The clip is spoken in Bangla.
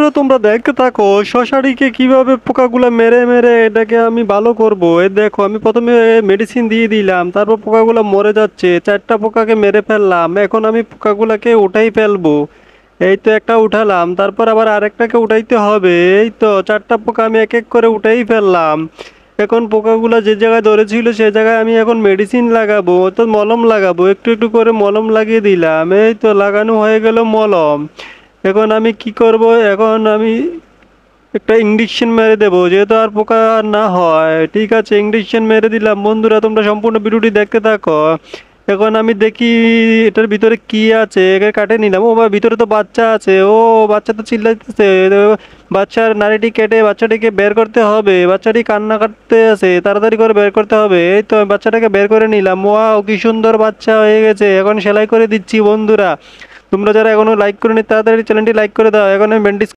বন্ধুরা তোমরা দেখতে থাকো শশাটিকে কিভাবে পোকাগুলো মেরে মেরে এটাকে আমি ভালো করব। এই দেখো আমি প্রথমে মেডিসিন দিয়ে দিলাম, তারপর পোকাগুলো মরে যাচ্ছে। 4টা পোকাকে মেরে ফেললাম, এখন আমি পোকাগুলোকে উঠাই ফেলবো। এই তো একটা উঠালাম, তারপর আবার আরেকটাকে উঠাইতে হবে। এই তো 4টা পোকা আমি এক এক করে উঠাই ফেললাম। এখন পোকাগুলো যে জায়গায় ধরেছিল সে জায়গায় আমি এখন মেডিসিন লাগাবো, তো মলম লাগাবো। একটু একটু করে মলম লাগিয়ে দিলাম, এই তো লাগানো হয়ে গেল মলম। এখন আমি কি করব, এখন আমি একটা ইঞ্জেকশন মেরে দেবো যেহেতু আর পোকা আর না হয়। ঠিক আছে, ইঞ্জেকশন মেরে দিলাম। বন্ধুরা তোমরা সম্পূর্ণ ভিডিওটি দেখতে থাকো। এখন আমি দেখি এটার ভিতরে কি আছে, একে কাটে নিলাম। ও বা ভিতরে তো বাচ্চা আছে, ও বাচ্চা তো চিল্লাইতেছে। বাচ্চার নাড়িটি কেটে বাচ্চাটিকে বের করতে হবে। বাচ্চাটি কান্না করতে আছে, তাড়াতাড়ি করে বের করতে হবে। এই তো আমি বাচ্চাটাকে বের করে নিলাম। ওয়াও কি সুন্দর বাচ্চা হয়ে গেছে, এখন সেলাই করে দিচ্ছি। বন্ধুরা তোমরা যারা এখনো লাইক করোনি তাড়াতাড়ি চ্যানেলটি লাইক করে দাও। এখন আমি ব্যান্ডেজ